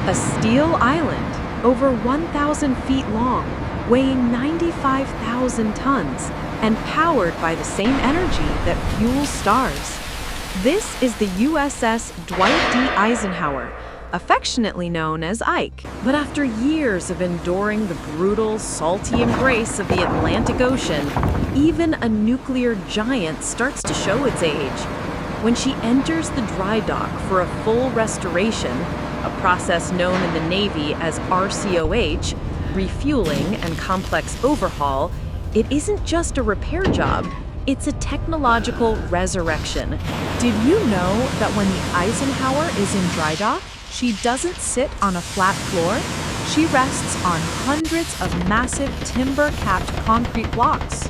A steel island, over 1,000 feet long, weighing 95,000 tons, and powered by the same energy that fuels stars. This is the USS Dwight D. Eisenhower, affectionately known as Ike. But after years of enduring the brutal, salty embrace of the Atlantic Ocean, even a nuclear giant starts to show its age. When she enters the dry dock for a full restoration, a process known in the Navy as RCOH, refueling and complex overhaul, it isn't just a repair job, it's a technological resurrection. Did you know that when the Eisenhower is in dry dock, she doesn't sit on a flat floor? She rests on hundreds of massive timber-capped concrete blocks.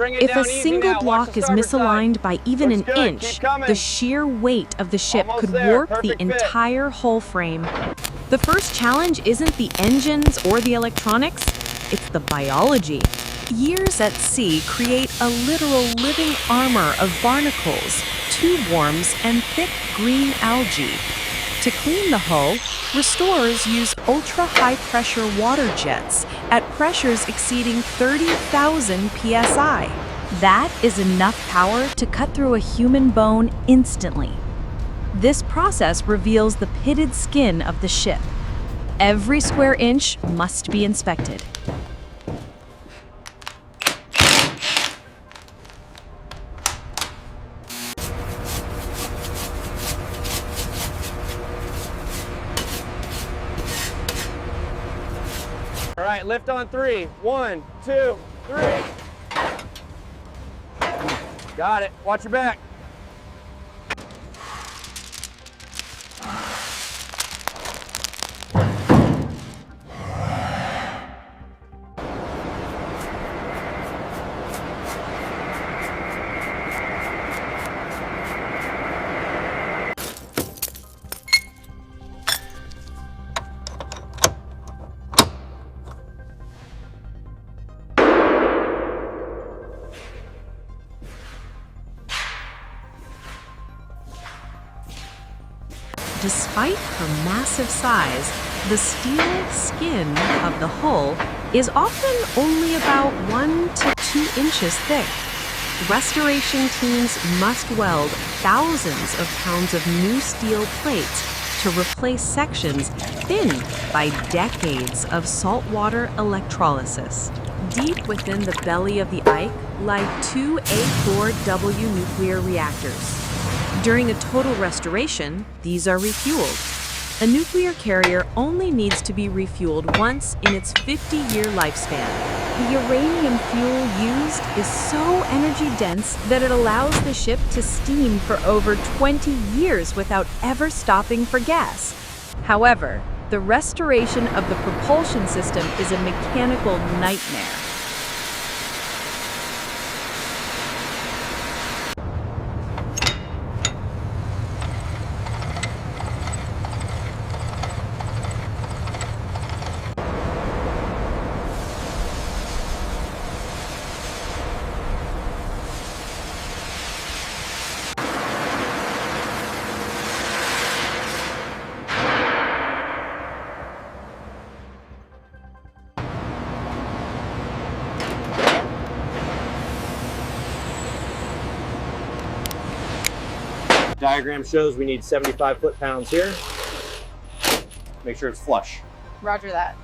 If a single block is misaligned by even an inch, the sheer weight of the ship could warp the entire hull frame. The first challenge isn't the engines or the electronics, it's the biology. Years at sea create a literal living armor of barnacles, tube worms, and thick green algae. To clean the hull, restorers use ultra-high-pressure water jets at pressures exceeding 30,000 PSI. That is enough power to cut through a human bone instantly. This process reveals the pitted skin of the ship. Every square inch must be inspected. All right, lift on 3. 1, 2, 3. Got it. Watch your back. Despite her massive size, the steel skin of the hull is often only about 1 to 2 inches thick. Restoration teams must weld thousands of pounds of new steel plates to replace sections thinned by decades of saltwater electrolysis. Deep within the belly of the Ike lie 2 A4W nuclear reactors. During a total restoration, these are refueled. A nuclear carrier only needs to be refueled once in its 50-year lifespan. The uranium fuel used is so energy-dense that it allows the ship to steam for over 20 years without ever stopping for gas. However, the restoration of the propulsion system is a mechanical nightmare. Diagram shows we need 75 foot-pounds here. Make sure it's flush. Roger that.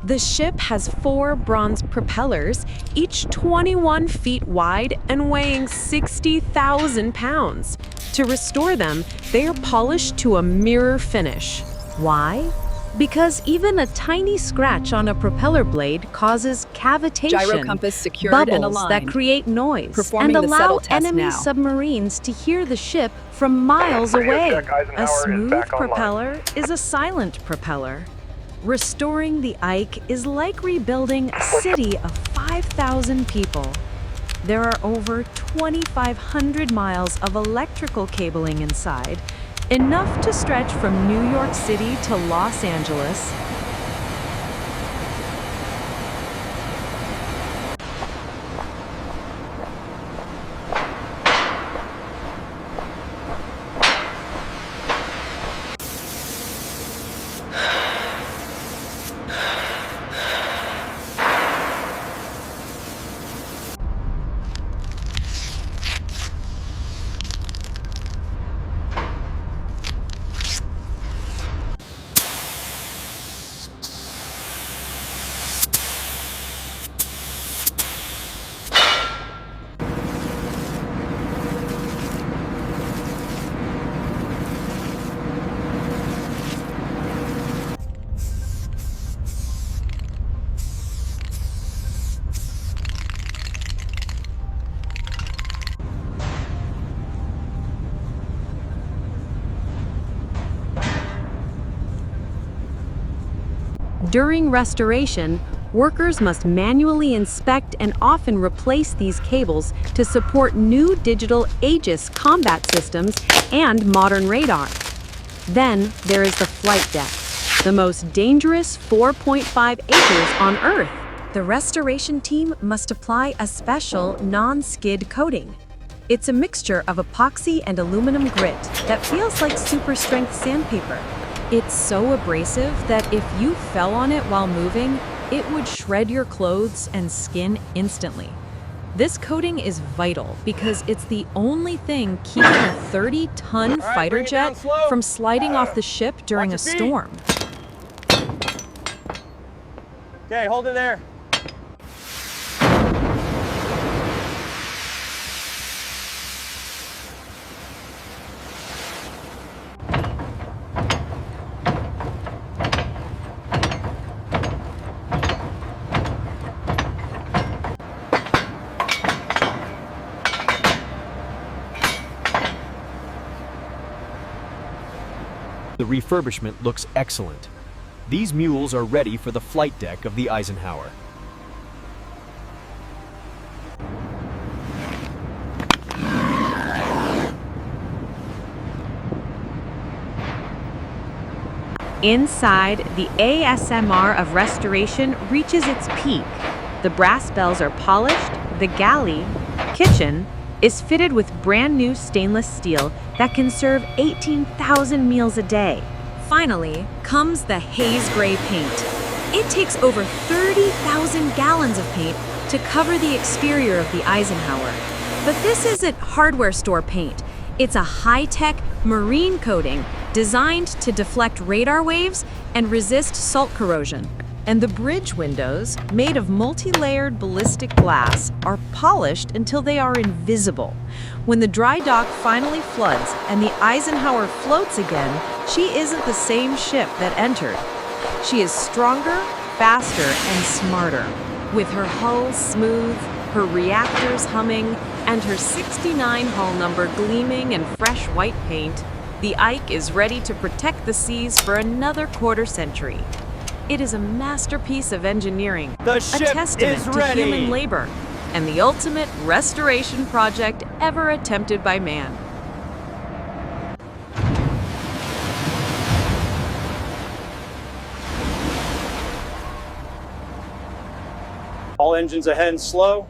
The ship has 4 bronze propellers, each 21 feet wide and weighing 60,000 pounds. To restore them, they are polished to a mirror finish. Why? Because even a tiny scratch on a propeller blade causes cavitation, Gyro compass secured and bubbles aligned. that create noise Performing and the allow settle test enemy now. submarines to hear the ship from miles away. check, Eisenhower A is smooth back online. propeller is a silent propeller. Restoring the Ike is like rebuilding a city of 5,000 people. There are over 2,500 miles of electrical cabling inside, enough to stretch from New York City to Los Angeles. During restoration, workers must manually inspect and often replace these cables to support new digital Aegis combat systems and modern radar. Then there is the flight deck, the most dangerous 4.5 acres on Earth. The restoration team must apply a special non-skid coating. It's a mixture of epoxy and aluminum grit that feels like super-strength sandpaper. It's so abrasive that if you fell on it while moving, it would shred your clothes and skin instantly. This coating is vital because it's the only thing keeping a 30-ton fighter bring it down jet slow. from sliding off the ship during a Watch your feet. storm. Okay, hold it there. The refurbishment looks excellent. These mules are ready for the flight deck of the Eisenhower. Inside, the ASMR of restoration reaches its peak. The brass bells are polished, the galley, kitchen, is fitted with brand new stainless steel that can serve 18,000 meals a day. Finally comes the Haze Gray paint. It takes over 30,000 gallons of paint to cover the exterior of the Eisenhower. But this isn't hardware store paint. It's a high-tech marine coating designed to deflect radar waves and resist salt corrosion. And the bridge windows, made of multi-layered ballistic glass, are polished until they are invisible. When the dry dock finally floods and the Eisenhower floats again, she isn't the same ship that entered. She is stronger, faster, and smarter. With her hull smooth, her reactors humming, and her 69 hull number gleaming in fresh white paint, the Ike is ready to protect the seas for another quarter century. It is a masterpiece of engineering, The a ship testament is to ready. human labor, and the ultimate restoration project ever attempted by man. All engines ahead and slow.